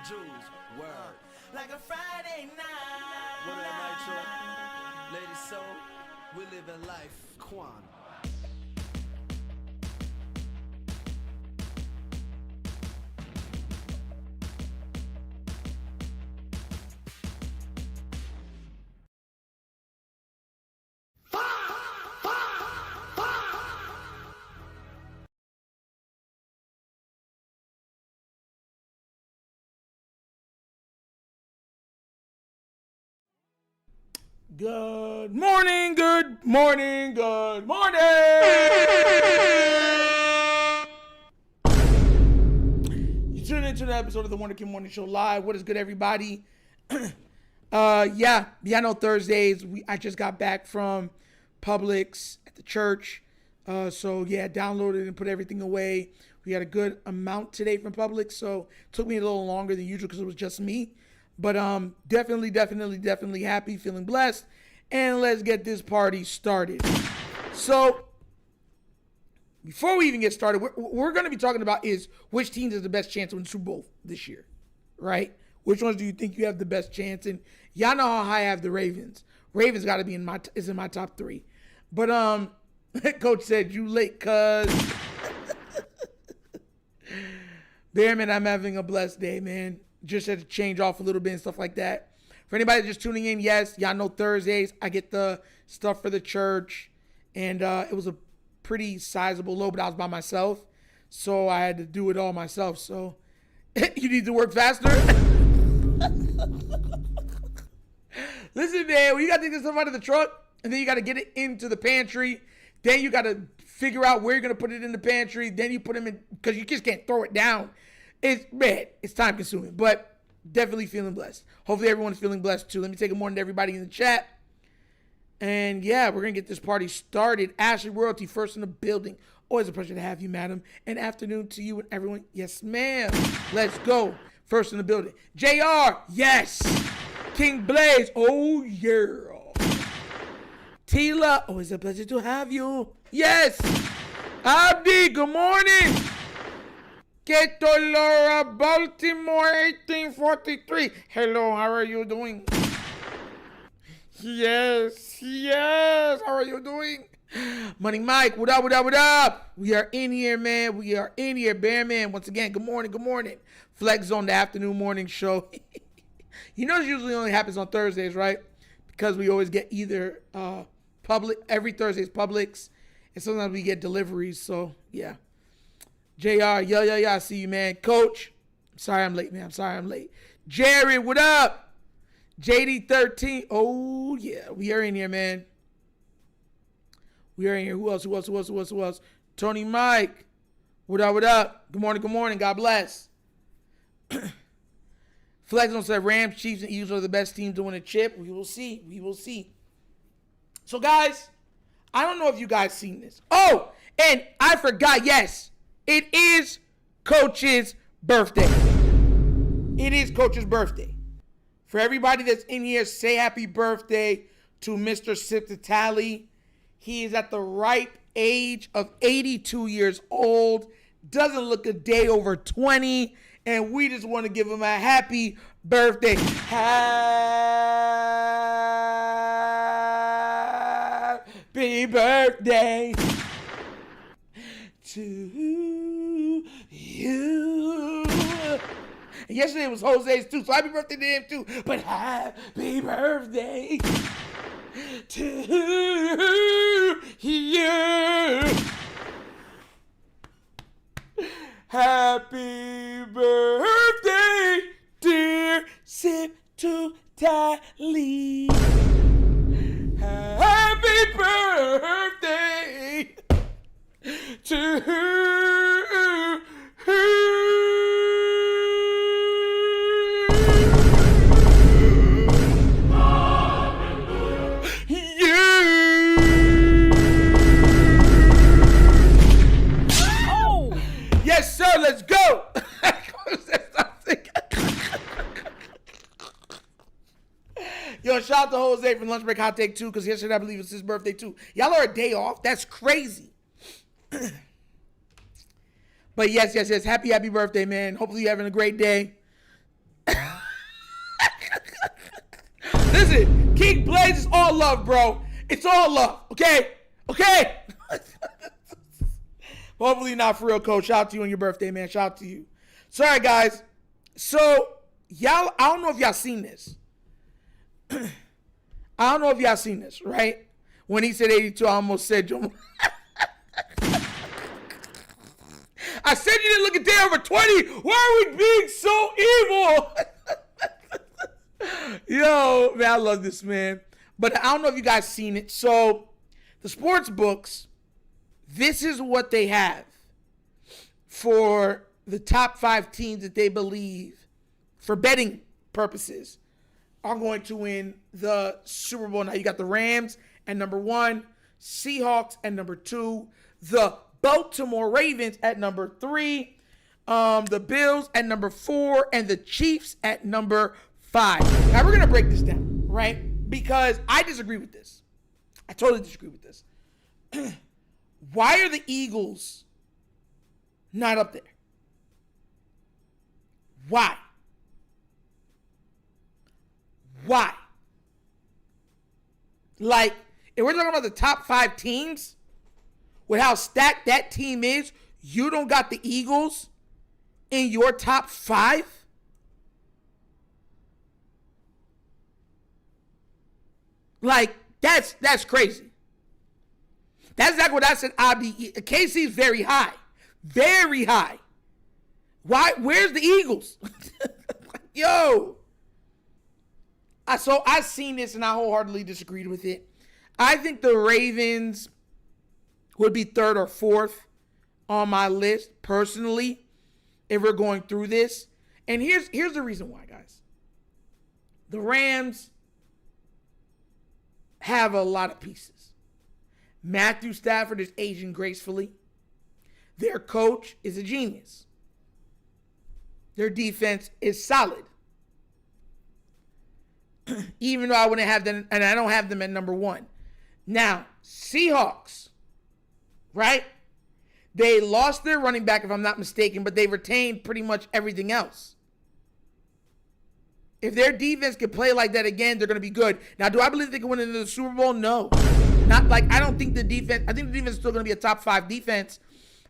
Jews, word. Like a Friday night. What up, Nitro? Ladies, so we live in life. Quan. Good morning, good morning, good morning. You tuned into the episode of the Wonder Kid Morning Show live. What is good, everybody? I know Thursdays. I just got back from Publix at the church. Downloaded and put everything away. We had a good amount today from Publix, so it took me a little longer than usual because it was just me. But definitely happy, feeling blessed. And let's get this party started. So before we even get started, we're going to be talking about is which teams has the best chance to win the Super Bowl this year, right? Which ones do you think you have the best chance? And y'all know how high I have the Ravens. Ravens got to be in my top three. But Coach said you late, cuz. Bearman, I'm having a blessed day, man. Just had to change off a little bit and stuff like that. For anybody just tuning in, yes, y'all know Thursdays, I get the stuff for the church. And it was a pretty sizable load, but I was by myself. So I had to do it all myself. So you need to work faster. Listen, man, when you got to take this stuff out of the truck, and then you got to get it into the pantry. Then you got to figure out where you're going to put it in the pantry. Then you put them in, because you just can't throw it down. It's time consuming, but definitely feeling blessed. Hopefully everyone's feeling blessed too. Let me take a morning to everybody in the chat. And yeah, we're going to get this party started. Ashley Royalty, first in the building. Always a pleasure to have you, madam. And afternoon to you and everyone. Yes, ma'am. Let's go. First in the building. JR, yes. King Blaze, oh yeah. Tila, always a pleasure to have you. Yes. Abdi, good morning. Laura, Baltimore, 1843. Hello, how are you doing? Yes. How are you doing? Money Mike, what up? We are in here, man. We are in here, Bear Man. Once again, good morning. Flex on the afternoon morning show. You know, it usually only happens on Thursdays, right? Because we always get either every Thursday's Publix, and sometimes we get deliveries. So yeah. JR, yo, I see you, man. Coach, I'm sorry I'm late, man. Jerry, what up? JD13, oh, yeah. We are in here, man. We are in here. Who else? Tony Mike, what up? Good morning. God bless. Flexon said Rams, Chiefs, and Eagles are the best teams to win a chip. We will see. So, guys, I don't know if you guys seen this. Oh, and I forgot, yes. It is Coach's birthday. For everybody that's in here, say happy birthday to Mr. Siptatali. He is at the ripe age of 82 years old. Doesn't look a day over 20. And we just want to give him a happy birthday. Happy birthday to you. And yesterday was Jose's too, so happy birthday to him too. But happy birthday to you. Happy birthday, dear Sip to Tally. Happy birthday to Yes, sir, let's go. Yo, shout out to Jose from Lunch Break Hot Take 2, because yesterday I believe it's his birthday too. Y'all are a day off. That's crazy. But yes. Happy birthday, man. Hopefully you're having a great day. Listen, King Blaze is all love, bro. It's all love, okay? Okay? Hopefully not for real, Coach. Shout out to you on your birthday, man. Shout out to you. Sorry, guys. So, y'all, I don't know if y'all seen this. Right? When he said 82, I almost said Joe. I said you didn't look a day over 20. Why are we being so evil? Yo, man, I love this, man. But I don't know if you guys seen it. So, the sports books, this is what they have for the top 5 teams that they believe, for betting purposes, are going to win the Super Bowl. Now, you got the Rams at number 1, Seahawks at number 2, the Baltimore Ravens at number 3, the Bills at number 4, and the Chiefs at number 5. Now, we're going to break this down, right? Because I disagree with this. I totally disagree with this. Why are the Eagles not up there? Why? Like, if we're talking about the top 5 teams, with how stacked that team is, you don't got the Eagles in your top 5? Like, that's crazy. That's exactly what I said. KC is very high. Very high. Why? Where's the Eagles? Yo. So I seen this and I wholeheartedly disagreed with it. I think the Ravens would be 3rd or 4th on my list, personally, if we're going through this. And here's the reason why, guys. The Rams have a lot of pieces. Matthew Stafford is aging gracefully. Their coach is a genius. Their defense is solid. Even though I wouldn't have them, and I don't have them at number 1. Now, Seahawks, right? They lost their running back, if I'm not mistaken, but they retained pretty much everything else. If their defense can play like that again, they're going to be good. Now, do I believe they can win into the Super Bowl? No. Not like, I don't think the defense, I think the defense is still going to be a top 5 defense,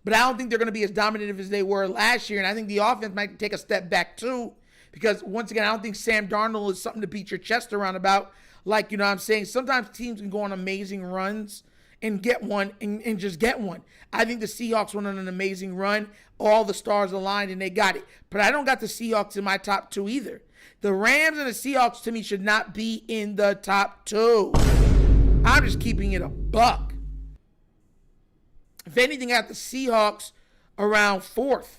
but I don't think they're going to be as dominant as they were last year. And I think the offense might take a step back too, because once again, I don't think Sam Darnold is something to beat your chest around about. Like, you know what I'm saying? Sometimes teams can go on amazing runs and get one and just get one. I think the Seahawks went on an amazing run. All the stars aligned and they got it. But I don't got the Seahawks in my top 2 either. The Rams and the Seahawks, to me, should not be in the top 2. I'm just keeping it a buck. If anything, I got the Seahawks around 4th.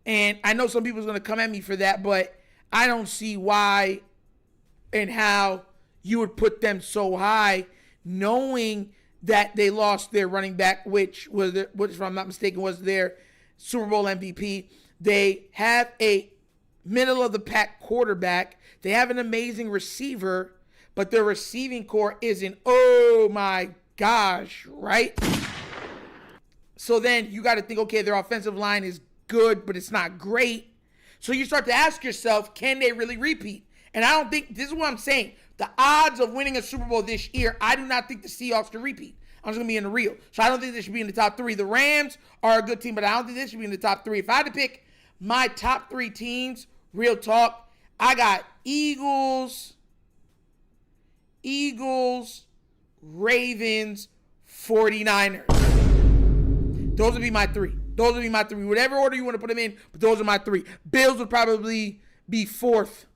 And I know some people's going to come at me for that, but I don't see why and how you would put them so high, knowing that they lost their running back, which, if I'm not mistaken, was their Super Bowl MVP. They have a middle-of-the-pack quarterback. They have an amazing receiver, but their receiving core isn't, oh my gosh, right? So then you got to think, okay, their offensive line is good, but it's not great. So you start to ask yourself, can they really repeat? And I don't think, this is what I'm saying, the odds of winning a Super Bowl this year, I do not think the Seahawks can repeat. I'm just going to be in the real. So I don't think they should be in the top 3. The Rams are a good team, but I don't think they should be in the top 3. If I had to pick my top 3 teams, real talk, I got Eagles, Ravens, 49ers. Those would be my 3. Whatever order you want to put them in, but those are my 3. Bills would probably be 4th.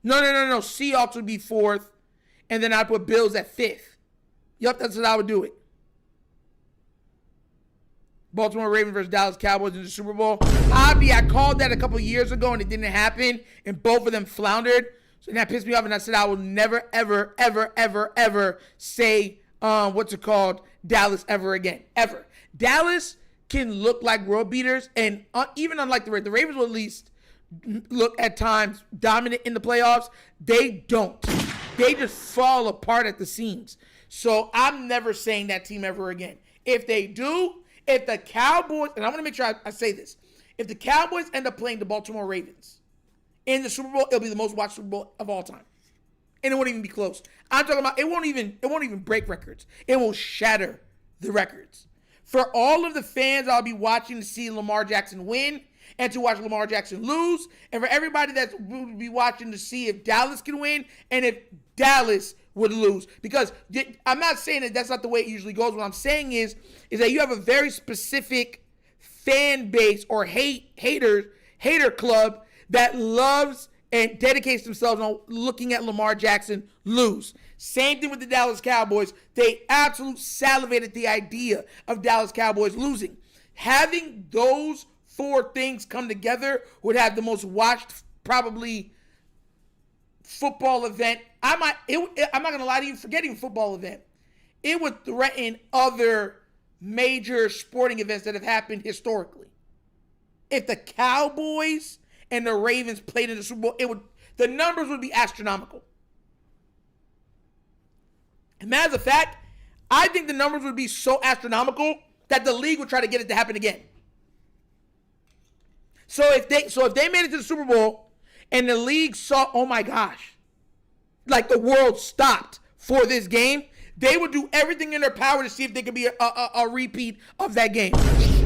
No. Seahawks would be 4th. And then I'd put Bills at 5th. Yup, that's what I would do it. Baltimore Ravens versus Dallas Cowboys in the Super Bowl. I called that a couple years ago and it didn't happen. And both of them floundered. So that pissed me off. And I said I will never, ever, ever, ever, ever say, Dallas ever again. Ever. Dallas can look like world beaters. And even unlike the Ravens will at least look at times dominant in the playoffs. They don't. They just fall apart at the seams. So I'm never saying that team ever again. If they do, if the Cowboys, and I want to make sure I say this, If the Cowboys end up playing the Baltimore Ravens in the Super Bowl, it'll be the most watched Super Bowl of all time. And it won't even be close. I'm talking about it won't even break records. It will shatter the records. For all of the fans I'll be watching to see Lamar Jackson win and to watch Lamar Jackson lose, and for everybody that will be watching to see if Dallas can win and if Dallas would lose. Because I'm not saying that that's not the way it usually goes. What I'm saying is that you have a very specific fan base or hater club that loves and dedicates themselves on looking at Lamar Jackson lose. Same thing with the Dallas Cowboys. They absolutely salivated the idea of Dallas Cowboys losing. Having those four things come together would have the most watched, probably, football event. I'm not going to lie to you, forgetting football event. It would threaten other major sporting events that have happened historically. If the Cowboys and the Ravens played in the Super Bowl, the numbers would be astronomical. And as a fact, I think the numbers would be so astronomical that the league would try to get it to happen again. So if they made it to the Super Bowl and the league saw, oh my gosh, like the world stopped for this game, they would do everything in their power to see if they could be a repeat of that game.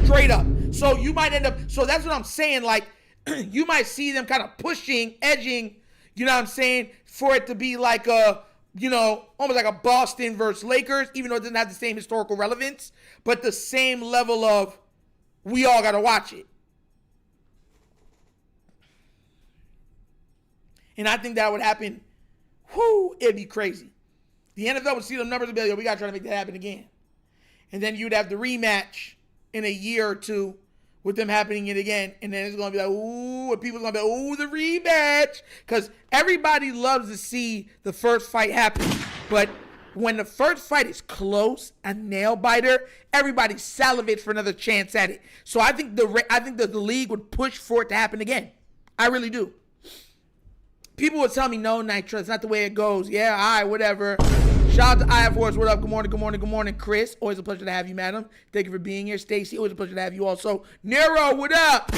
Straight up. So you might end up, so that's what I'm saying, like, you might see them kind of pushing, edging, you know what I'm saying, for it to be like almost like a Boston versus Lakers, even though it doesn't have the same historical relevance, but the same level of, we all got to watch it. And I think that would happen. It'd be crazy. The NFL would see the numbers and be like, yo, we got to try to make that happen again. And then you'd have the rematch in a year or two with them happening it again. And then it's going to be like, ooh, and people's going to be like, ooh, the rematch. Because everybody loves to see the first fight happen. But when the first fight is close, a nail biter, everybody salivates for another chance at it. So I think that the league would push for it to happen again. I really do. People would tell me, no, Nitro, it's not the way it goes. Yeah, all right, whatever. Shout out to IF Force. What up? Good morning, good morning, good morning, Chris. Always a pleasure to have you, madam. Thank you for being here. Stacy, always a pleasure to have you also. Nero, what up?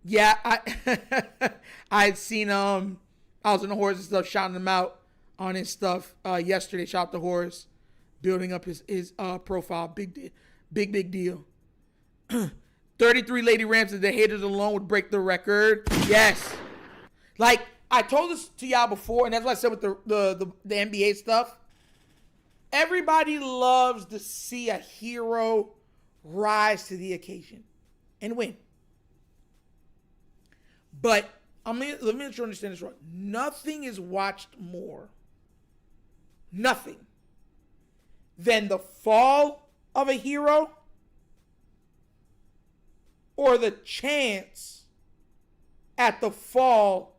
Yeah, I had seen, I was in the Horse and stuff, shouting him out on his stuff yesterday. Shout out to Horace, building up his profile. Big deal. 33 Lady Ramps, the haters alone would break the record. Yes. Like, I told this to y'all before, and that's what I said with the NBA stuff. Everybody loves to see a hero rise to the occasion and win. But let me let you understand this right. Nothing is watched more. Nothing than the fall of a hero or the chance at the fall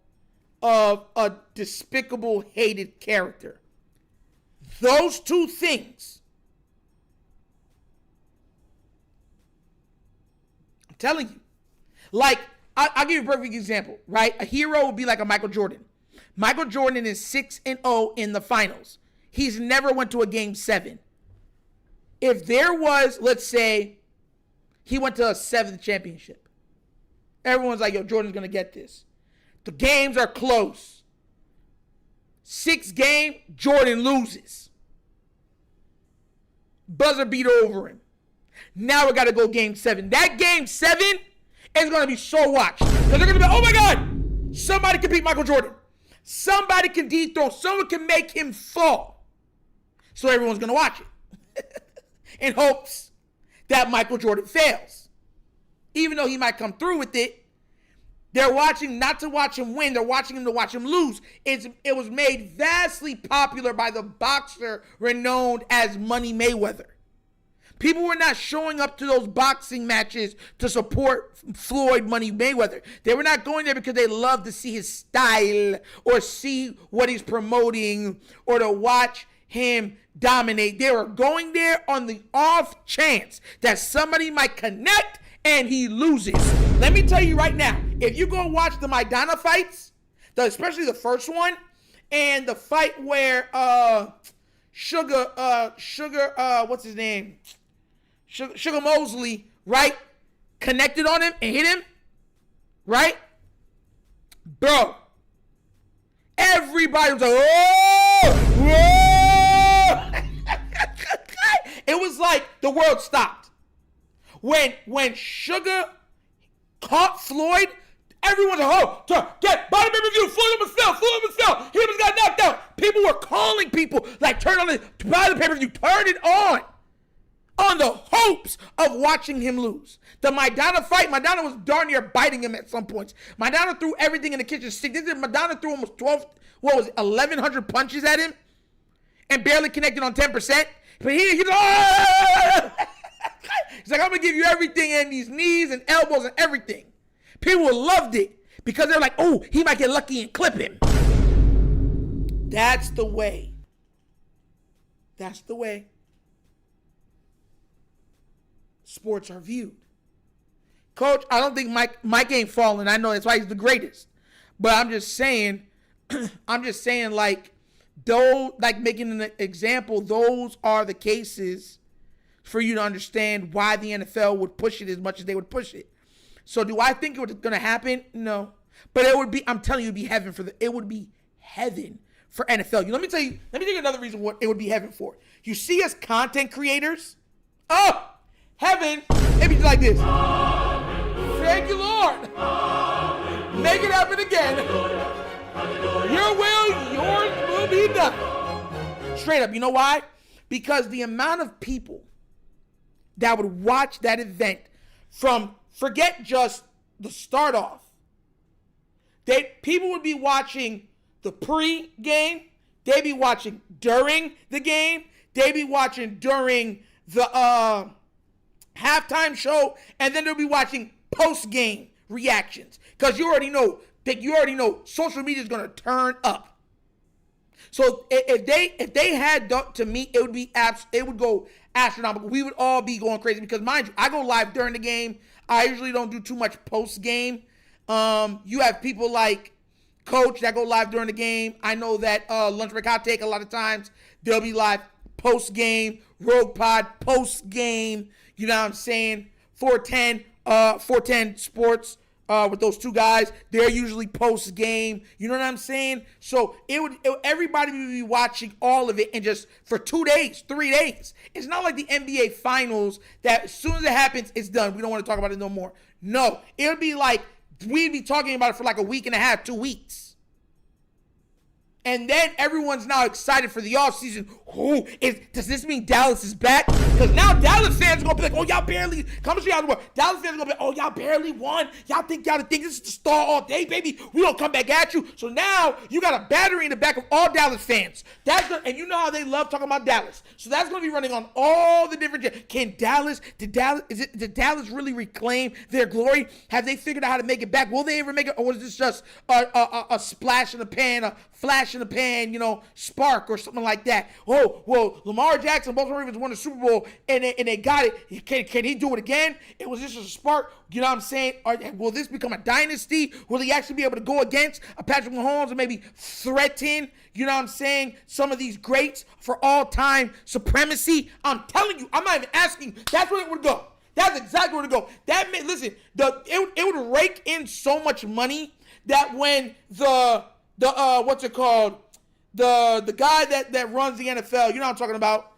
of a despicable, hated character. Those two things, I'm telling you. Like, I'll give you a perfect example, right? A hero would be like a Michael Jordan. Michael Jordan is 6-0 in the finals. He's never went to a game 7. If there was, let's say, he went to a 7th championship. Everyone's like, yo, Jordan's going to get this. The games are close. 6th game, Jordan loses. Buzzer beater over him. Now we got to go game 7. That game 7 is going to be so watched. Because they're going to be, oh my God, somebody can beat Michael Jordan. Somebody can dethrone. Someone can make him fall. So everyone's going to watch it. In hopes that Michael Jordan fails. Even though he might come through with it, they're watching not to watch him win, they're watching him to watch him lose. It was made vastly popular by the boxer renowned as Money Mayweather. People were not showing up to those boxing matches to support Floyd Money Mayweather. They were not going there because they loved to see his style or see what he's promoting or to watch him dominate. They were going there on the off chance that somebody might connect and he loses. Let me tell you right now, if you go watch the Maidana fights, especially the first one, and the fight where what's his name? Sugar Mosley, right? Connected on him and hit him, right? Bro, everybody was like, oh, whoa. It was like the world stopped. When Sugar caught Floyd, everyone's like, oh, get body review, Floyd almost fell, he almost got knocked out. People were calling people, like, turn on buy the pay-per-view, turn it on the hopes of watching him lose. The Maidana fight, Maidana was darn near biting him at some points. Maidana threw everything in the kitchen sink. Maidana threw almost 1,100 punches at him and barely connected on 10%. But he's like, oh! He's like, I'm going to give you everything and these knees and elbows and everything. People loved it because they're like, oh, he might get lucky and clip him. That's the way. That's the way sports are viewed. Coach, I don't think Mike ain't falling. I know that's why he's the greatest. But I'm just saying, like, though, like making an example, those are the cases for you to understand why the NFL would push it as much as they would push it. So do I think it was going to happen? No. But it would be, I'm telling you, it would be heaven it would be heaven for NFL. Let me tell you another reason what it would be heaven for. You see us content creators? Oh, heaven, it'd be like this. Thank you, Lord. Make it happen again. Your will, yours will be done. Straight up, you know why? Because the amount of people that would watch that event from, forget just the start off. People would be watching the pre-game. They'd be watching during the game. They'd be watching during the halftime show. And then they'll be watching post-game reactions. Because you already know social media is going to turn up. So if they had, to me, it would go astronomical. We would all be going crazy because, mind you, I go live during the game. I usually don't do too much post-game. You have people like Coach that go live during the game. I know that Lunch Break Hot Take, a lot of times, they'll be live post-game. Rogue Pod, post-game. You know what I'm saying? 410 Sports with those two guys. They're usually post-game. You know what I'm saying? So everybody would be watching all of it and just for 2 days, 3 days. It's not like the NBA Finals that as soon as it happens, it's done. We don't want to talk about it no more. No, it would be like we'd be talking about it for like a week and a half, 2 weeks. And then everyone's now excited for the offseason. Does this mean Dallas is back? Because now Dallas fans are going to be like, oh, y'all barely, come to out the world. Dallas fans are going to be like, oh, y'all barely won. Y'all think this is the star all day, baby. We going to come back at you. So now you got a battery in the back of all Dallas fans. And you know how they love talking about Dallas. So that's going to be running on all the different, did Dallas really reclaim their glory? Have they figured out how to make it back? Will they ever make it? Or was this just a splash in the pan, a flash in the pan, spark or something like that? Oh, well, Lamar Jackson, Baltimore Ravens won the Super Bowl and they got it. Can he do it again? It was just a spark. You know what I'm saying? Will this become a dynasty? Will he actually be able to go against a Patrick Mahomes and maybe threaten, you know what I'm saying, some of these greats for all-time supremacy? I'm telling you, I'm not even asking. That's where it would go. That's exactly where it would go. Listen, it would rake in so much money that when the what's it called? The guy that runs the NFL, you know what I'm talking about.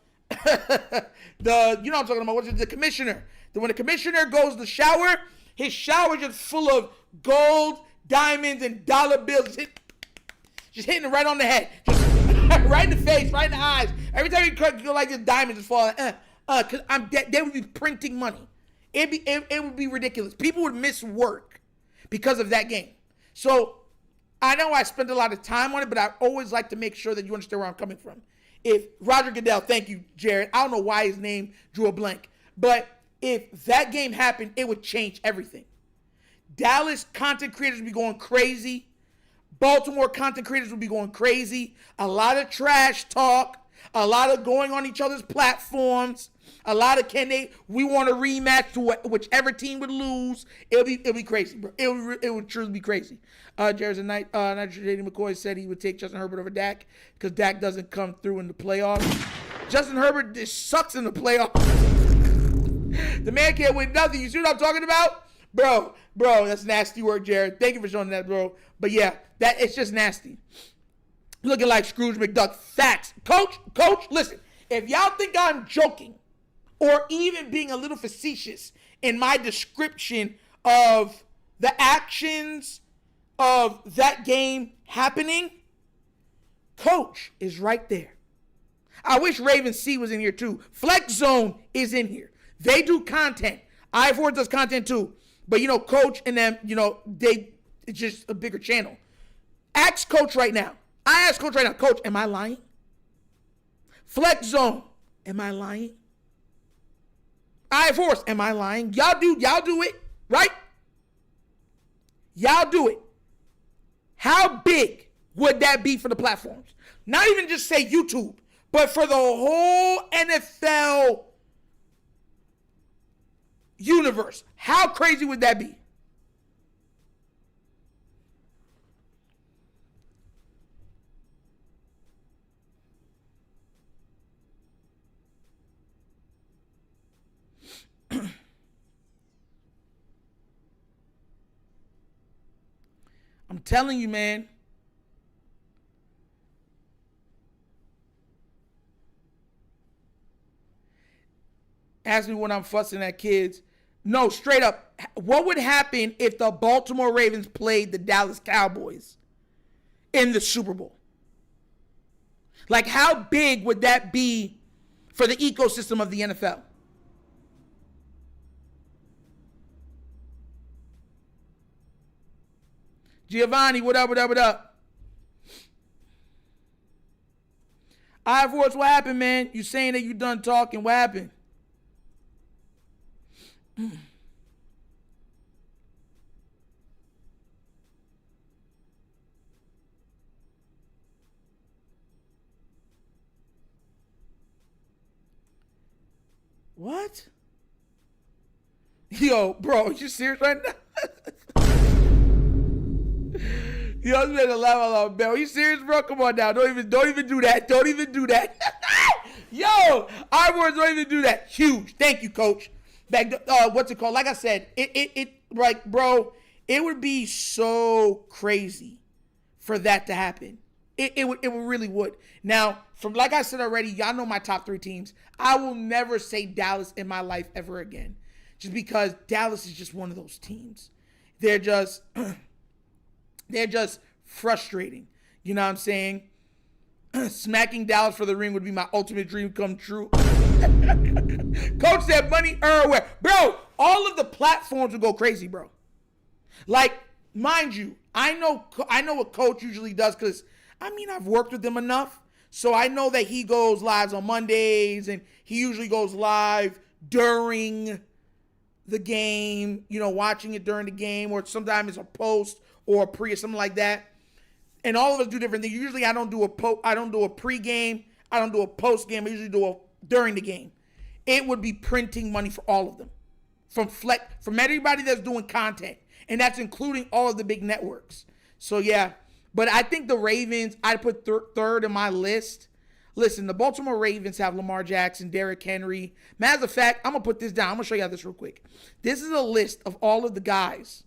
The commissioner. When the commissioner goes to shower, his shower just full of gold, diamonds, and dollar bills. Just hitting it right on the head. Just right in the face, right in the eyes. Every time you go like this, diamonds just fall. Cause they would be printing money. It would be ridiculous. People would miss work because of that game. So I know I spend a lot of time on it, but I always like to make sure that you understand where I'm coming from. If Roger Goodell, thank you, Jared. I don't know why his name drew a blank, but if that game happened, it would change everything. Dallas content creators would be going crazy. Baltimore content creators would be going crazy. A lot of trash talk. A lot of going on each other's platforms. A lot of we want a rematch to whichever team would lose. It'll be crazy, bro. It would truly be crazy. Jared Knight, J.D. McCoy said he would take Justin Herbert over Dak because Dak doesn't come through in the playoffs. Justin Herbert just sucks in the playoffs. The man can't win nothing. You see what I'm talking about? Bro, that's nasty work, Jared. Thank you for showing that, bro. But yeah, it's just nasty. Looking like Scrooge McDuck. Facts. Coach, listen. If y'all think I'm joking or even being a little facetious in my description of the actions of that game happening, Coach is right there. I wish Raven C was in here too. Flex Zone is in here. They do content. I4 does content too. But, Coach and them, it's just a bigger channel. Ask Coach right now. I ask Coach right now, Coach, am I lying? Flex Zone, am I lying? I4, am I lying? Y'all do it, right? Y'all do it. How big would that be for the platforms? Not even just say YouTube, but for the whole NFL universe. How crazy would that be? I'm telling you, man. Ask me when I'm fussing at kids. No, straight up. What would happen if the Baltimore Ravens played the Dallas Cowboys in the Super Bowl? Like, how big would that be for the ecosystem of the NFL? Giovanni, what up? Ivory, what happened, man? You saying that you done talking. What happened? What? Yo, bro, you serious right now? Yo, I'm gonna laugh out loud, man. Are you serious, bro? Come on now. Don't even do that. Don't even do that. Yo, our words don't even do that. Huge. Thank you, Coach. What's it called? Like I said, bro, it would be so crazy for that to happen. It really would. Now, from like I said already, y'all know my top 3 teams. I will never say Dallas in my life ever again, just because Dallas is just one of those teams. They're just frustrating. You know what I'm saying? Smacking Dallas for the ring would be my ultimate dream come true. Coach said money everywhere. Bro, all of the platforms would go crazy, bro. Like, mind you, I know what Coach usually does because, I've worked with him enough. So I know that he goes live on Mondays and he usually goes live during the game, watching it during the game, or sometimes it's a post or a pre or something like that. And all of us do different things. Usually I don't do a pre-game. I don't do a post-game. I usually do a during the game. It would be printing money for all of them. From everybody that's doing content. And that's including all of the big networks. So yeah. But I think the Ravens, I'd put third in my list. Listen, the Baltimore Ravens have Lamar Jackson, Derrick Henry. Matter of fact, I'm going to put this down. I'm going to show you this real quick. This is a list of all of the guys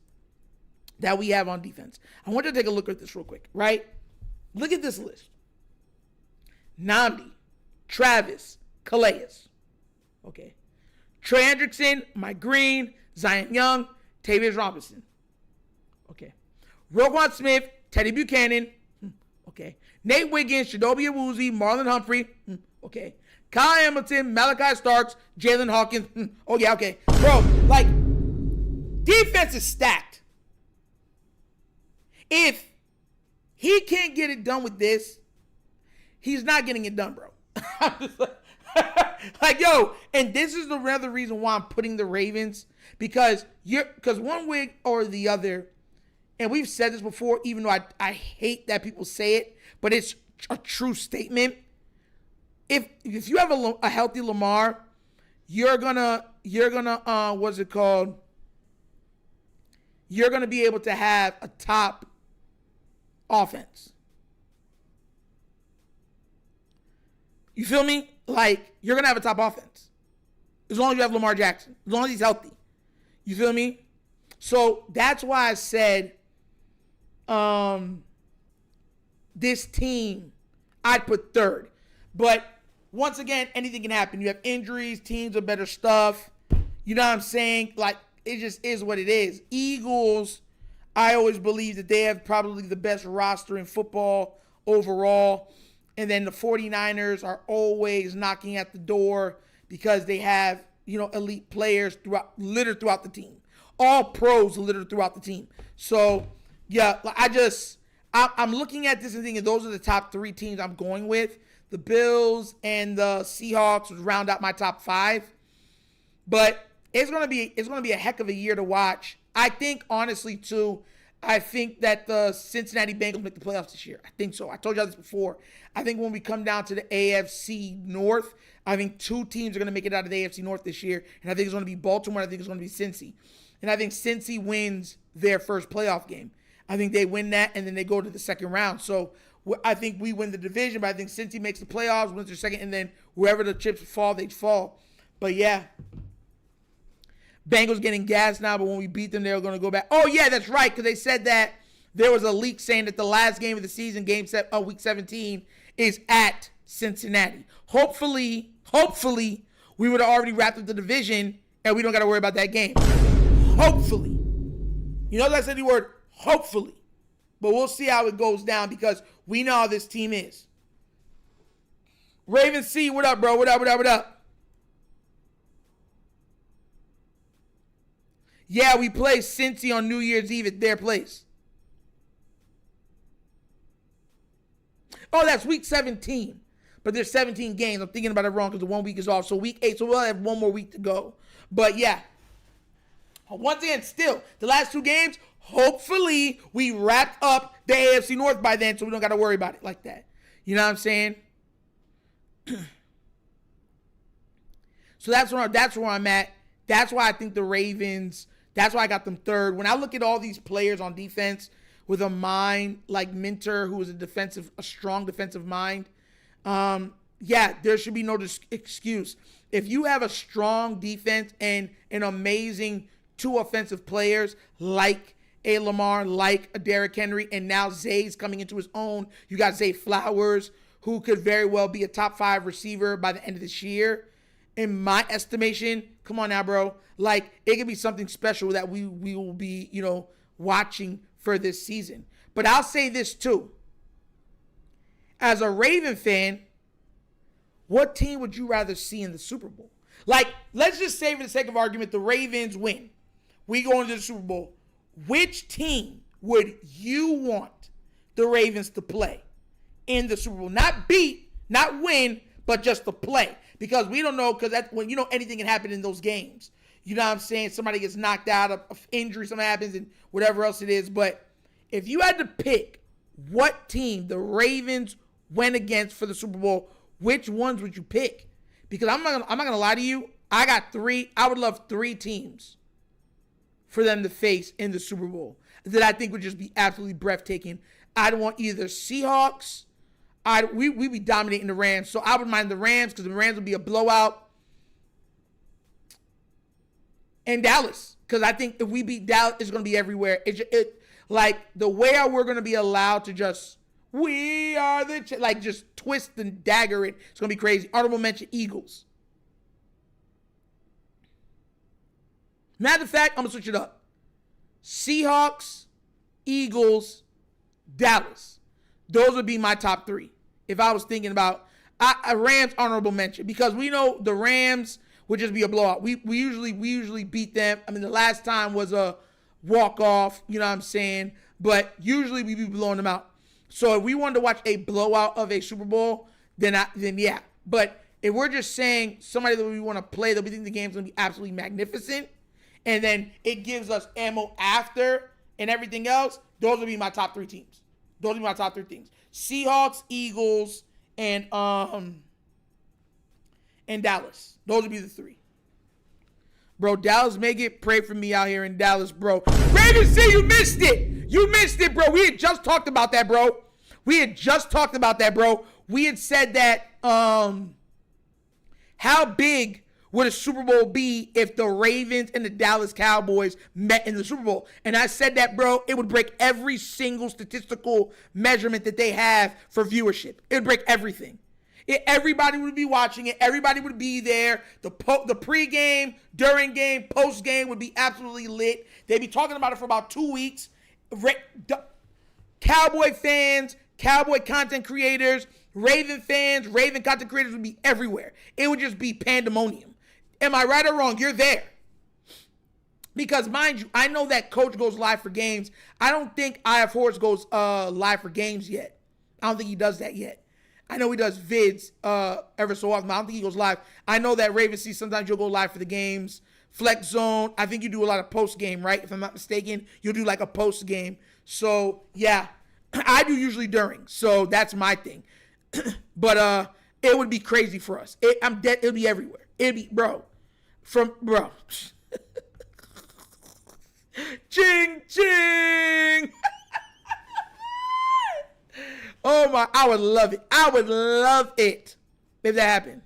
that we have on defense. I want you to take a look at this real quick, right? Look at this list. Nnamdi, Travis, Calais. Okay. Trey Hendrickson, Mike Green, Zion Young, Tavius Robinson. Okay. Roquan Smith, Teddy Buchanan. Okay. Nate Wiggins, Chidobe Awuzie, Marlon Humphrey. Okay. Kyle Hamilton, Malachi Starks, Jalen Hawkins. Oh, yeah, okay. Bro, defense is stacked. If he can't get it done with this, he's not getting it done, bro. I'm just yo, and this is another reason why I'm putting the Ravens, because one way or the other, and we've said this before, even though I hate that people say it, but it's a true statement. if you have a healthy Lamar, you're gonna what's it called? You're gonna be able to have a top offense. You feel me? Like, you're gonna have a top offense as long as you have Lamar Jackson, as long as he's healthy. You feel me? So that's why I said, this team I'd put third. But once again, anything can happen. You have injuries, teams are better stuff. You know what I'm saying? Like, it just is what it is. Eagles, I always believe that they have probably the best roster in football overall. And then the 49ers are always knocking at the door because they have, elite players littered throughout the team. All pros littered throughout the team. So, yeah, I'm looking at this and thinking those are the top three teams I'm going with. The Bills and the Seahawks would round out my top five. But it's gonna be a heck of a year to watch. I think, honestly, too, I think that the Cincinnati Bengals make the playoffs this year. I think so. I told y'all this before. I think when we come down to the AFC North, I think two teams are going to make it out of the AFC North this year. And I think it's going to be Baltimore. I think it's going to be Cincy. And I think Cincy wins their first playoff game. I think they win that, and then they go to the second round. So I think we win the division, but I think Cincy makes the playoffs, wins their second, and then wherever the chips fall, they fall. But, yeah. Bengals getting gas now, but when we beat them, they're going to go back. Oh, yeah, that's right, because they said that there was a leak saying that the last game of the season, week 17, is at Cincinnati. Hopefully, we would have already wrapped up the division, and we don't got to worry about that game. Hopefully. You know, I said the word hopefully. But we'll see how it goes down because we know how this team is. Raven C, what up, bro? What up? Yeah, we play Cincy on New Year's Eve at their place. Oh, that's week 17. But there's 17 games. I'm thinking about it wrong because the 1 week is off. So week 8, so we'll have one more week to go. But yeah. Once again, still, the last 2 games, hopefully we wrapped up the AFC North by then so we don't got to worry about it like that. You know what I'm saying? So that's where I'm at. That's why I think the Ravens, that's why I got them third. When I look at all these players on defense with a mind like Minter, who is a strong defensive mind, there should be no excuse. If you have a strong defense and an amazing 2 offensive players like a Lamar, like a Derrick Henry, and now Zay's coming into his own. You got Zay Flowers, who could very well be a top 5 receiver by the end of this year. In my estimation, come on now, bro. Like, it could be something special that we will be, watching for this season. But I'll say this too. As a Raven fan, what team would you rather see in the Super Bowl? Like, let's just say for the sake of argument, the Ravens win. We go into the Super Bowl. Which team would you want the Ravens to play in the Super Bowl? Not beat, not win, but just to play. Because we don't know, because that's when anything can happen in those games. You know what I'm saying? Somebody gets knocked out of injury, something happens, and whatever else it is. But if you had to pick what team the Ravens went against for the Super Bowl, which ones would you pick? Because I'm not gonna lie to you. I got 3. I would love 3 teams for them to face in the Super Bowl that I think would just be absolutely breathtaking. I'd want either Seahawks. We'd be dominating the Rams, so I would mind the Rams because the Rams would be a blowout. And Dallas, because I think if we beat Dallas, it's going to be everywhere. Like the way we're going to be allowed to just, just twist and dagger it. It's going to be crazy. Honorable mention, Eagles. Matter of fact, I'm going to switch it up. Seahawks, Eagles, Dallas. Those would be my top 3. If I was thinking about Rams, honorable mention. Because we know the Rams would just be a blowout. We usually beat them. I mean, the last time was a walk-off, you know what I'm saying? But usually we be blowing them out. So if we wanted to watch a blowout of a Super Bowl, then yeah. But if we're just saying somebody that we want to play, that we think the game's going to be absolutely magnificent, and then it gives us ammo after and everything else, those would be my top 3 teams. Those would be my top 3 teams. Seahawks, Eagles, and and Dallas. Those would be the three. Bro, Dallas make it. Pray for me out here in Dallas, bro. Ravens, see, you missed it. You missed it, bro. We had just talked about that, bro. We had said that, how big would a Super Bowl be if the Ravens and the Dallas Cowboys met in the Super Bowl? And I said that, bro, it would break every single statistical measurement that they have for viewership. It would break everything. Everybody would be watching it. Everybody would be there. The pregame, during game, post game would be absolutely lit. They'd be talking about it for about 2 weeks. Cowboy fans, Cowboy content creators, Raven fans, Raven content creators would be everywhere. It would just be pandemonium. Am I right or wrong? You're there. Because mind you, I know that Coach goes live for games. I don't think IF Horse goes live for games yet. I don't think he does that yet. I know he does vids ever so often, but I don't think he goes live. I know that Raven sees sometimes you'll go live for the games. Flex Zone, I think you do a lot of post-game, right? If I'm not mistaken, you'll do like a post-game. So, yeah, I do usually during. So, that's my thing. But it would be crazy for us. I'm dead. It'll be everywhere. It'll be, bro. Ching, ching. Oh my, I would love it. I would love it if that happened.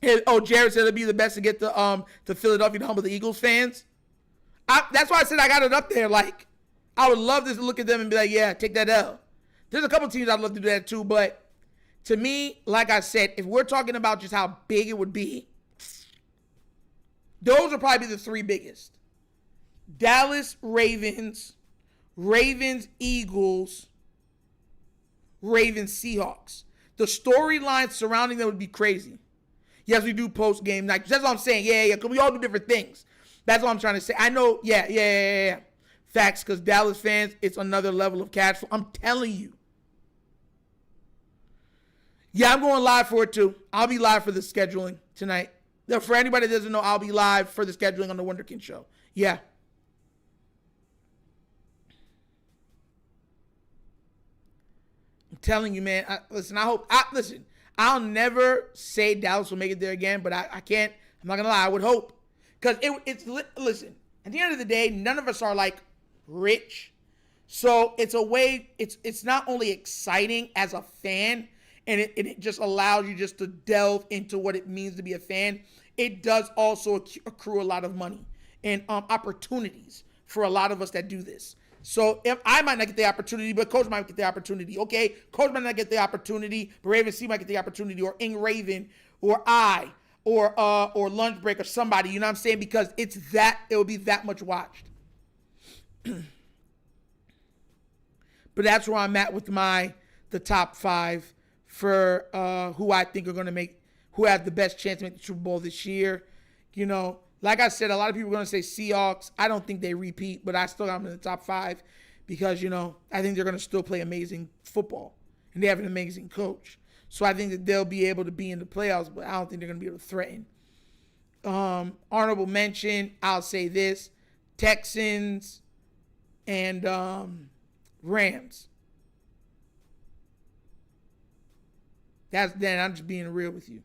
Jared said it'd be the best to get to Philadelphia to humble the Eagles fans. That's why I said I got it up there. Like, I would love to look at them and be like, yeah, take that L. There's a couple teams I'd love to do that too, but to me, like I said, if we're talking about just how big it would be, those would probably be the three biggest. Dallas, Ravens, Eagles, Ravens, Seahawks. The storylines surrounding them would be crazy. Yes, we do post-game night. That's what I'm saying. Yeah, because we all do different things. That's what I'm trying to say. I know, yeah. Facts, because Dallas fans, it's another level of cash flow. I'm telling you. Yeah, I'm going live for it too. I'll be live for the scheduling tonight. For anybody that doesn't know, I'll be live for the scheduling on the Wunderkind Show. Yeah. I'm telling you, man. I'll never say Dallas will make it there again, but I can't. I'm not going to lie. I would hope. Because listen, at the end of the day, none of us are like rich. So it's a way, it's not only exciting as a fan, and it just allows you just to delve into what it means to be a fan. It does also accrue a lot of money and opportunities for a lot of us that do this. So if I might not get the opportunity, but Coach might get the opportunity. Okay, Coach might not get the opportunity, but Raven C might get the opportunity, or Ing Raven, or I, or Lunch Break, or somebody. You know what I'm saying? Because it will be that much watched. But that's where I'm at with the top 5 for who I think are going to who have the best chance to make the Super Bowl this year. You know, like I said, a lot of people are going to say Seahawks. I don't think they repeat, but I still got them in the top 5 because, you know, I think they're going to still play amazing football, and they have an amazing coach. So I think that they'll be able to be in the playoffs, but I don't think they're going to be able to threaten. Honorable mention, I'll say this, Texans and Rams. I'm just being real with you.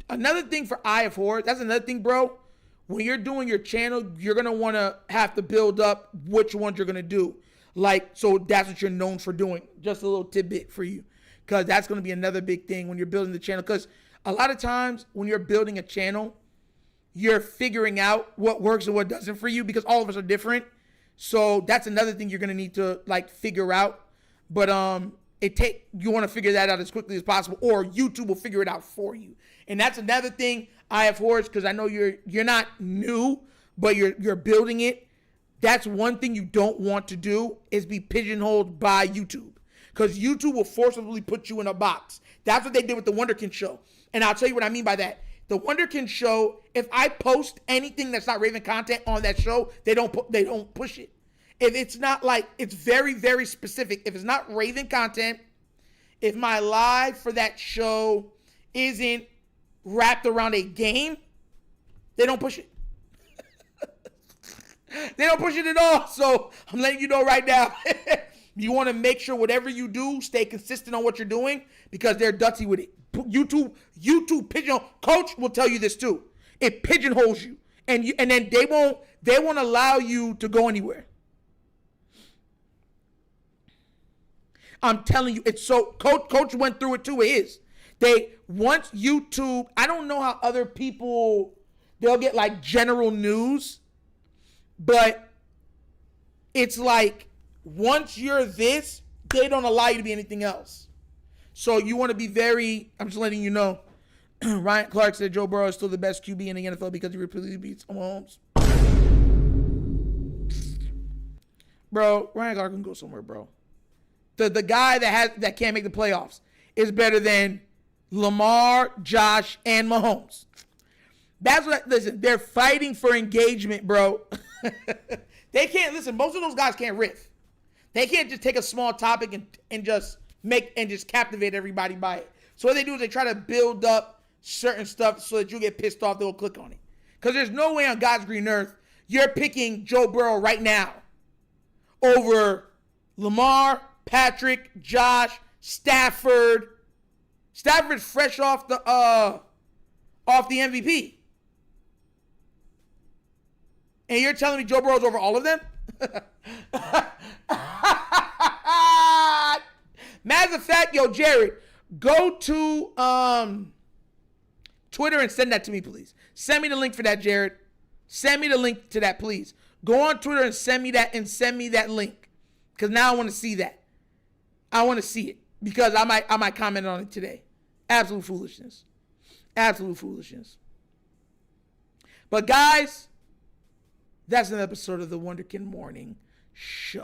Another thing for IF Horror, that's another thing, bro. When you're doing your channel, you're going to want to have to build up which ones you're going to do. Like, so that's what you're known for doing. Just a little tidbit for you. Because that's going to be another big thing when you're building the channel. Because a lot of times when you're building a channel, you're figuring out what works and what doesn't for you, because all of us are different. So that's another thing you're going to need to like figure out. But you want to figure that out as quickly as possible, or YouTube will figure it out for you. And that's another thing I have horrors, because I know you're not new, but you're building it. That's one thing you don't want to do, is be pigeonholed by YouTube, because YouTube will forcibly put you in a box. That's what they did with the Wunderkind Show. And I'll tell you what I mean by that. The Wunderkind Show, if I post anything that's not Raven content on that show, they don't push it. If it's not like, it's very, very specific. If it's not Raven content, if my live for that show isn't wrapped around a game, they don't push it. They don't push it at all. So I'm letting you know right now. You want to make sure whatever you do, stay consistent on what you're doing because they're dutty with it. YouTube pigeonhole. Coach will tell you this too. It pigeonholes you, and then they won't allow you to go anywhere. I'm telling you, it's so. Coach went through it too. It is. Once YouTube. I don't know how other people. They'll get like general news, but it's like once you're this, they don't allow you to be anything else. So you want to be very. I'm just letting you know. Ryan Clark said Joe Burrow is still the best QB in the NFL because he repeatedly beats Mahomes. Bro, Ryan Clark can go somewhere, bro. The guy that can't make the playoffs is better than Lamar, Josh, and Mahomes. That's what. Listen, they're fighting for engagement, bro. They can't listen. Most of those guys can't riff. They can't just take a small topic and just captivate everybody by it. So what they do is they try to build up certain stuff so that you get pissed off. They'll click on it. Because there's no way on God's green earth you're picking Joe Burrow right now over Lamar, Patrick, Josh, Stafford. Stafford's fresh off the MVP. And you're telling me Joe Burrow's over all of them? Matter of fact, yo, Jared, go to Twitter and send that to me, please. Send me the link for that, Jared. Send me the link to that, please. Go on Twitter and send me that link. Because now I want to see that. I want to see it. Because I might comment on it today. Absolute foolishness. Absolute foolishness. But guys, that's an episode of the Wunderkind Morning Show.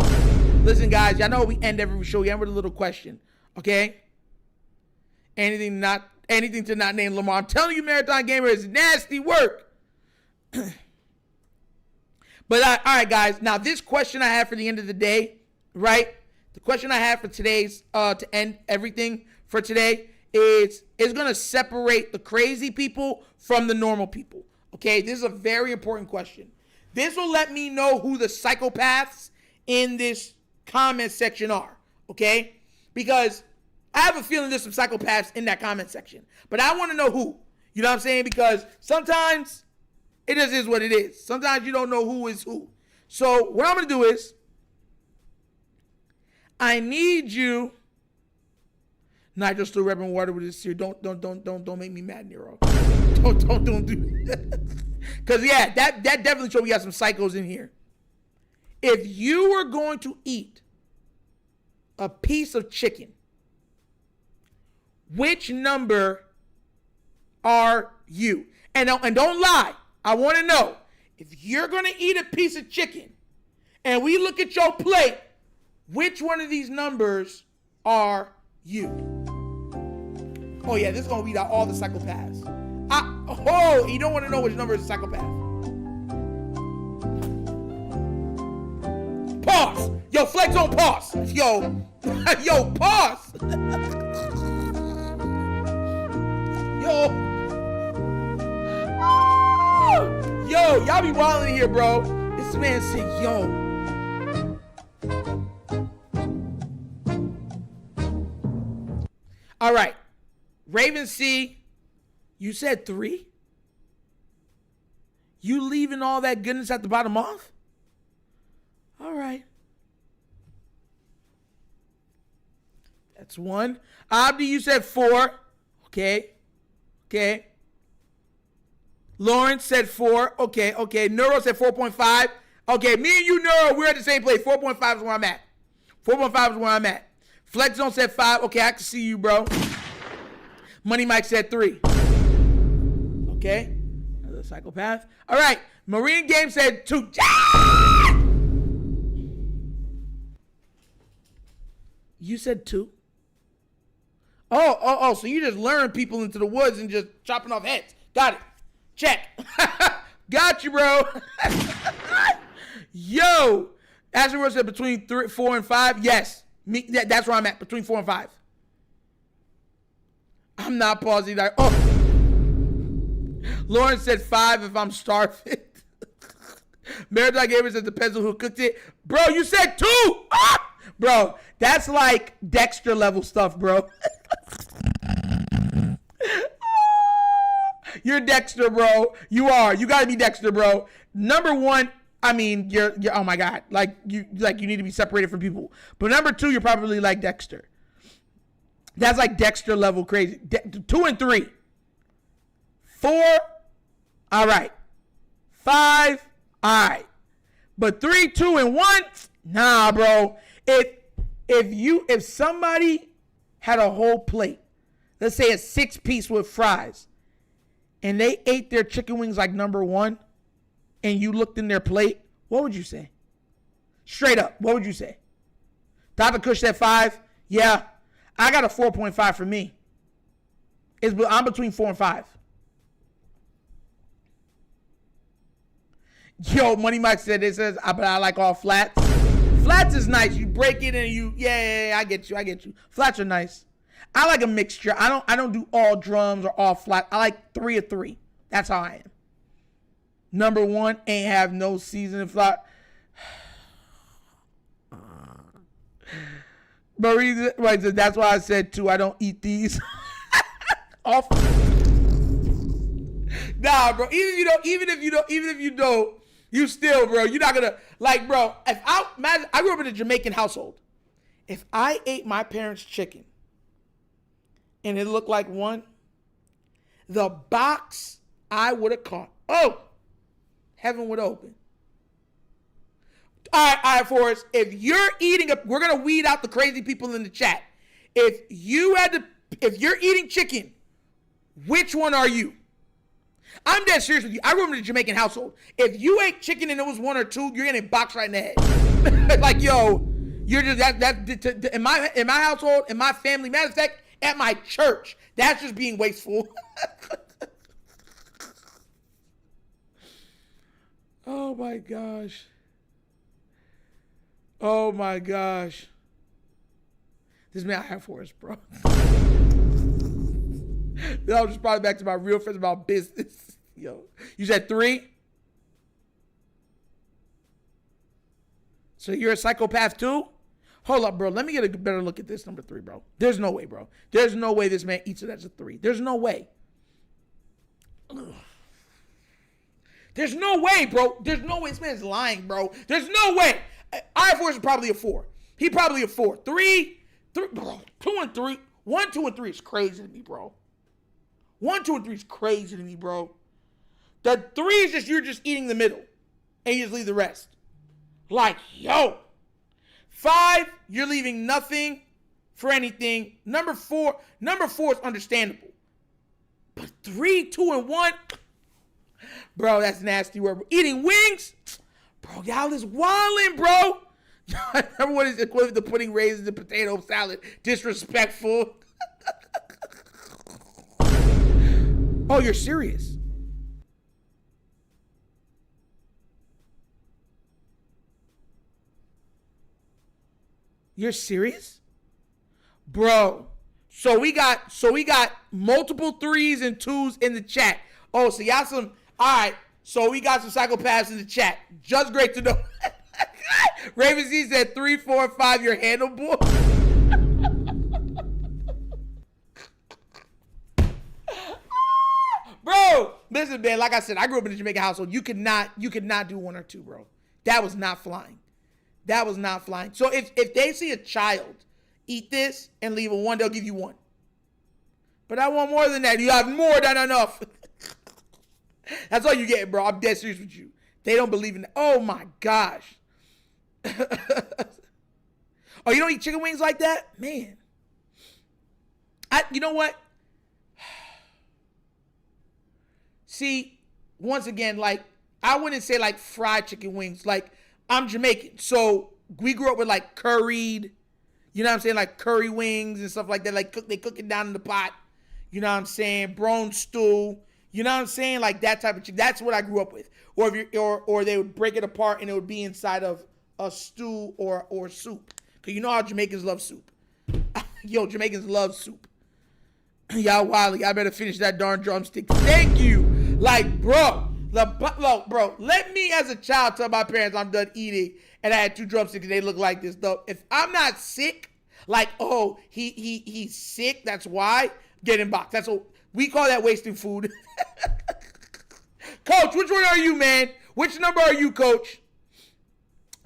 Listen, guys, y'all know we end every show. We end with a little question. Okay? Anything to not name Lamar. I'm telling you, Marathon Gamer, is nasty work. But all right, guys. Now, this question I have for the end of the day, right? The question I have for today's, to end everything for today is going to separate the crazy people from the normal people. Okay? This is a very important question. This will let me know who the psychopaths in this comment section are. Okay? Because I have a feeling there's some psychopaths in that comment section. But I want to know who. You know what I'm saying? Because sometimes it just is what it is. Sometimes you don't know who is who. So what I'm going to do is I need you. Nigel still repping water with his here. Don't make me mad, Nero. Don't do that. Because yeah, that definitely shows we got some psychos in here. If you were going to eat a piece of chicken, which number are you? And don't lie. I want to know, if you're going to eat a piece of chicken and we look at your plate, which one of these numbers are you? Oh yeah, this is going to weed out all the psychopaths. You don't want to know which number is a psychopath. Pause. Yo, Flex on pause. Yo, pause. Yo, y'all be wilding here, bro. This man said, yo. All right. Raven C, you said 3? You leaving all that goodness at the bottom off? All right. That's 1. Abdi, you said 4. Okay. Lawrence said 4. Okay. Neuro said 4.5. Okay, me and you, Neuro, we're at the same place. 4.5 is where I'm at. 4.5 is where I'm at. Flex Zone said 5. Okay, I can see you, bro. Money Mike said 3. Okay. Another psychopath. All right. Marine Game said 2. You said 2? Oh, so you just luring people into the woods and just chopping off heads. Got it. Check. Got you, bro. Yo. Ashley Rose said between 4 and 5. Yes. That's where I'm at. Between 4 and 5. I'm not pausing. Lauren said 5 if I'm starving. Marathon Gamer said depends on who cooked it. Bro, you said 2. Bro, that's like Dexter level stuff, bro. You're Dexter, bro. You are. You gotta be Dexter, bro. Number one, I mean, you're oh my God. You need to be separated from people. But number two, you're probably like Dexter. That's like Dexter level crazy. 2 and 3. 4, all right. 5, all right. But 3, 2, and 1, nah, bro. If somebody had a whole plate, let's say a 6-piece with fries, and they ate their chicken wings like number 1, and you looked in their plate, what would you say? Straight up, what would you say? Dr. Kush said 5. Yeah, I got a 4.5 for me. I'm between 4 and 5. Yo, Money Mike said it says, but I like all flats. Flats is nice. You break it and I get you. Flats are nice. I like a mixture. I don't do all drums or all flat. I like 3 of 3. That's how I am. Number 1 ain't have no seasoning flat. Marie, right, that's why I said 2. I don't eat these. Off. Nah, bro. Even if you don't, you still, bro. You're not gonna like, bro. I grew up in a Jamaican household. If I ate my parents' chicken and it looked like 1, the box I would have caught. Oh, heaven would open. All right, Forrest. If you're eating we're gonna weed out the crazy people in the chat. If you're eating chicken, which one are you? I'm dead serious with you. I grew up in a Jamaican household. If you ate chicken and it was 1 or 2, you're getting boxed right in the head. Like, yo, you're just that in my household, in my family, matter of fact, at my church, that's just being wasteful. Oh my gosh. Oh my gosh. This man I have for us, bro. I'll just probably back to my real friends about business. Yo, you said 3? So you're a psychopath too? Hold up, bro. Let me get a better look at this number 3, bro. There's no way, bro. There's no way this man eats it as a 3. There's no way. Ugh. There's no way, bro. There's no way this man's lying, bro. There's no way. I4 is probably a 4. He probably a 4. 3, bro. 2 and 3. 1, 2, and 3 is crazy to me, bro. 1, 2, and 3 is crazy to me, bro. The 3 is just you're just eating the middle, and you just leave the rest. Like, yo. 5, you're leaving nothing for anything. Number 4 is understandable. But 3, 2, and 1, bro, that's nasty word. Eating wings, bro, y'all is wildin', bro. Everyone is equivalent to putting raisins in potato salad. Disrespectful. Oh, you're serious? You're serious? Bro. So we got multiple 3s and 2s in the chat. Oh, so y'all some, all right. So we got some psychopaths in the chat. Just great to know. Raven Z said 3, 4, 5, you're handleable. Bro, listen, man, like I said, I grew up in a Jamaican household. You could not do 1 or 2, bro. That was not flying. That was not flying. So if they see a child eat this and leave a 1, they'll give you 1. But I want more than that. You have more than enough. That's all you get, bro. I'm dead serious with you. They don't believe in that. Oh, my gosh. Oh, you don't eat chicken wings like that? Man. You know what? See, once again, like, I wouldn't say, like, fried chicken wings. Like, I'm Jamaican. So, we grew up with, like, curried, you know what I'm saying? Like, curry wings and stuff like that. Like, they cook it down in the pot. You know what I'm saying? Brown stew. You know what I'm saying? Like, that type of chicken. That's what I grew up with. Or they would break it apart and it would be inside of a stew or soup. Because you know how Jamaicans love soup. Yo, Jamaicans love soup. Y'all wild. Y'all better finish that darn drumstick. Thank you. Like, bro. Look, bro, let me as a child tell my parents I'm done eating and I had 2 drumsticks and they look like this, though. If I'm not sick, like, oh, he's sick, that's why, get in box. That's what we call that, wasting food. Coach, which one are you, man? Which number are you, Coach?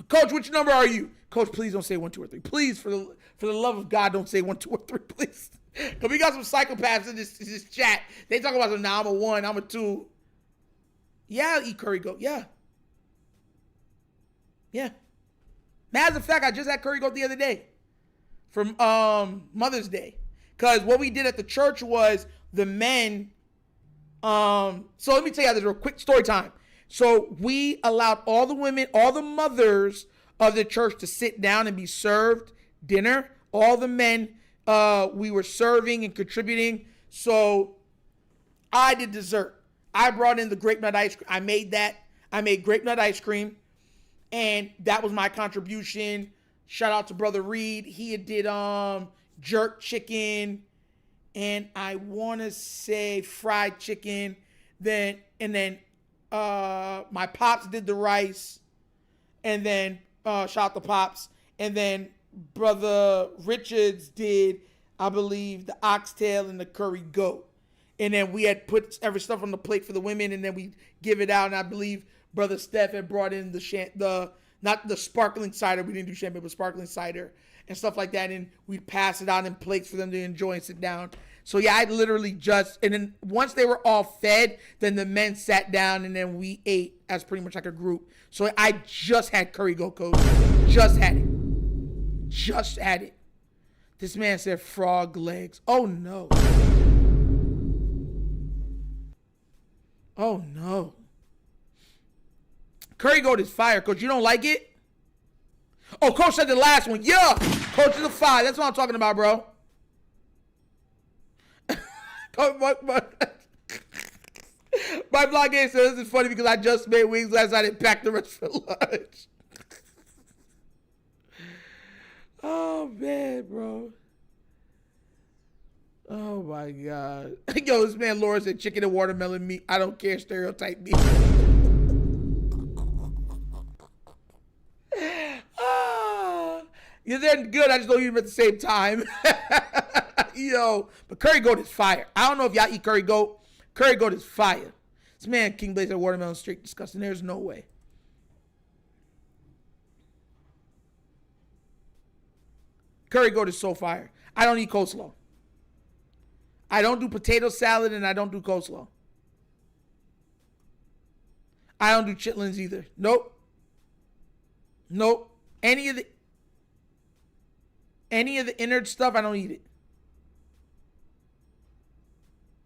Coach, which number are you? Coach, please don't say 1, 2, or 3. Please, for the love of God, don't say 1, 2, or 3, please. Because we got some psychopaths in this chat. They talk about, nah, I'm a 1, I'm a 2. Yeah, I'll eat curry goat. Yeah. Matter of fact, I just had curry goat the other day from Mother's Day. Because what we did at the church was the men. So let me tell you, there's a quick story time. So we allowed all the women, all the mothers of the church to sit down and be served dinner. All the men we were serving and contributing. So I did dessert. I brought in the grape nut ice cream. I made that. I made grape nut ice cream. And that was my contribution. Shout out to Brother Reed. He did jerk chicken. And I want to say fried chicken. Then my pops did the rice. And then shout out to Pops. And then Brother Richards did, I believe, the oxtail and the curry goat. And then we had put every stuff on the plate for the women, and then we give it out. And I believe Brother Steph had brought in not the sparkling cider. We didn't do champagne, but sparkling cider and stuff like that. And we'd pass it out in plates for them to enjoy and sit down. So yeah, I literally and then once they were all fed, then the men sat down and then we ate as pretty much like a group. So I just had curry goat, Coach. Just had it. This man said frog legs. Oh no. Oh no. Curry goat is fire, Coach. You don't like it? Oh, Coach said the last one. Yeah. Coach is a 5. That's what I'm talking about, bro. My blog game says this is funny because I just made wings last night and packed the rest for lunch. Oh, man, bro. Oh, my God. Yo, this man Laura said chicken and watermelon meat. I don't care, stereotype me. Yeah, they're good. I just don't eat them at the same time. Yo, but curry goat is fire. I don't know if y'all eat curry goat. Curry goat is fire. This man, King Blaze, at watermelon straight disgusting. There's no way. Curry goat is so fire. I don't eat coleslaw. I don't do potato salad and I don't do coleslaw. I don't do chitlins either. Nope. Any of the innard stuff, I don't eat it.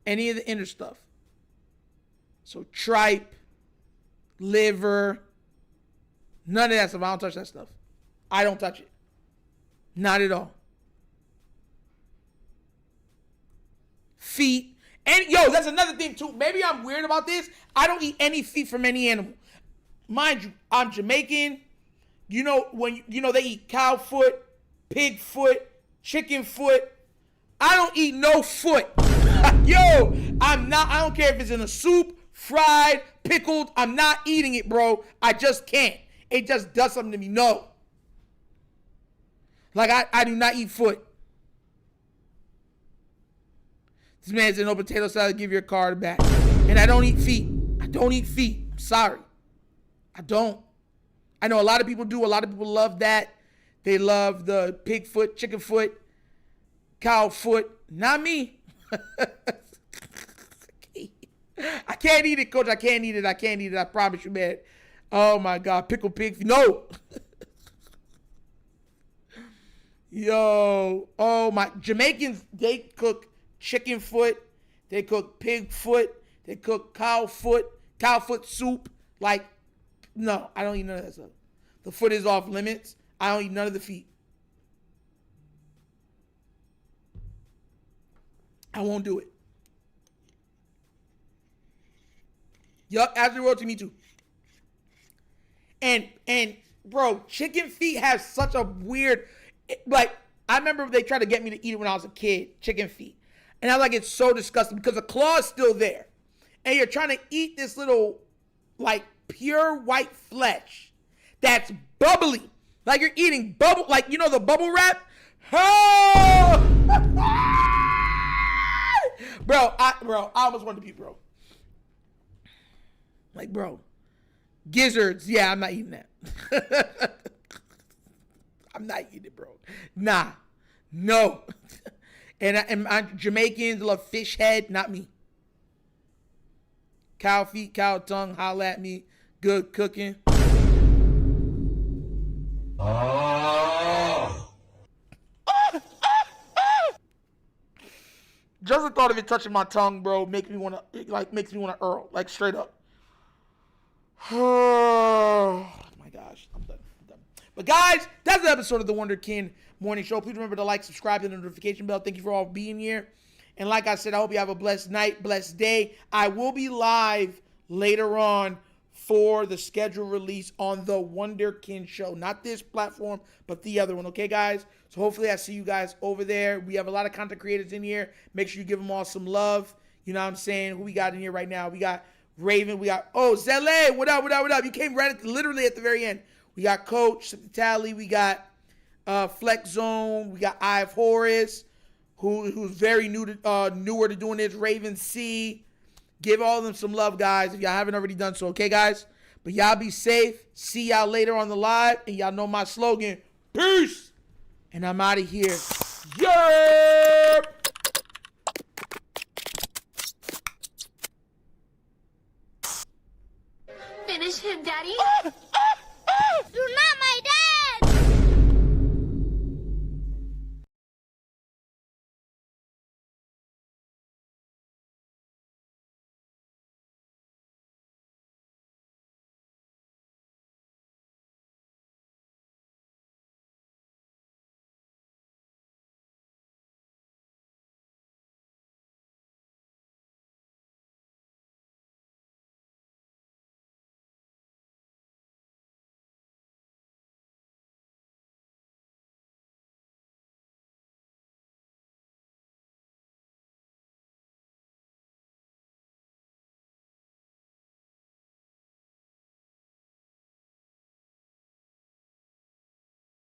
Any of the inner stuff. So tripe, liver, none of that stuff. I don't touch that stuff. I don't touch it. Not at all. Feet. And yo, that's another thing too. Maybe I'm weird about this. I don't eat any feet from any animal. Mind you, I'm Jamaican. You know, they eat cow foot, pig foot, chicken foot. I don't eat no foot. Yo, I don't care if it's in a soup, fried, pickled. I'm not eating it, bro. I just can't. It just does something to me. No. Like, I do not eat foot. This man said no potato salad, give your card back. And I don't eat feet. I'm sorry. I don't. I know a lot of people do. A lot of people love that. They love the pig foot, chicken foot, cow foot. Not me. I can't eat it, Coach. I can't eat it. I promise you, man. Oh, my God. Pickled pig. No. Yo. Oh, my. Jamaicans, they cook chicken foot. They cook pig foot. They cook cow foot soup. Like, no, I don't eat none of that stuff. The foot is off limits. I don't eat none of the feet. I won't do it. Yup, after royalty, me too. And bro, chicken feet have such a weird, like, I remember they tried to get me to eat it when I was a kid, chicken feet. And I was like, it's so disgusting because the claw is still there. And you're trying to eat this little like pure white flesh that's bubbly. Like you're eating bubble, like you know the bubble wrap? Oh! Bro, I almost wanted to puke, bro. Like, bro, gizzards. Yeah, I'm not eating that. I'm not eating it, bro. Nah, no. And Jamaicans love fish head, not me. Cow feet, cow tongue, holla at me. Good cooking. Just the thought of it touching my tongue, bro, makes me wanna earl, like straight up. Oh my gosh, I'm done. But guys, that's the episode of the Wunderkind Morning Show. Please remember to like, subscribe, and the notification bell. Thank you for all being here. And like I said, I hope you have a blessed night, blessed day. I will be live later on for the scheduled release on the Wunderkind Show. Not this platform, but the other one. Okay, guys? So hopefully I see you guys over there. We have a lot of content creators in here. Make sure you give them all some love. You know what I'm saying? Who we got in here right now? We got Raven. We got, Zele. What up, what up, what up? You came literally at the very end. We got Coach Tally. We got Flex Zone. We got Eye of Horus, who's very newer to doing this. Raven C. Give all of them some love, guys, if y'all haven't already done so. Okay, guys? But y'all be safe. See y'all later on the live. And y'all know my slogan. Peace. And I'm out of here. Yeah. Finish him, Daddy.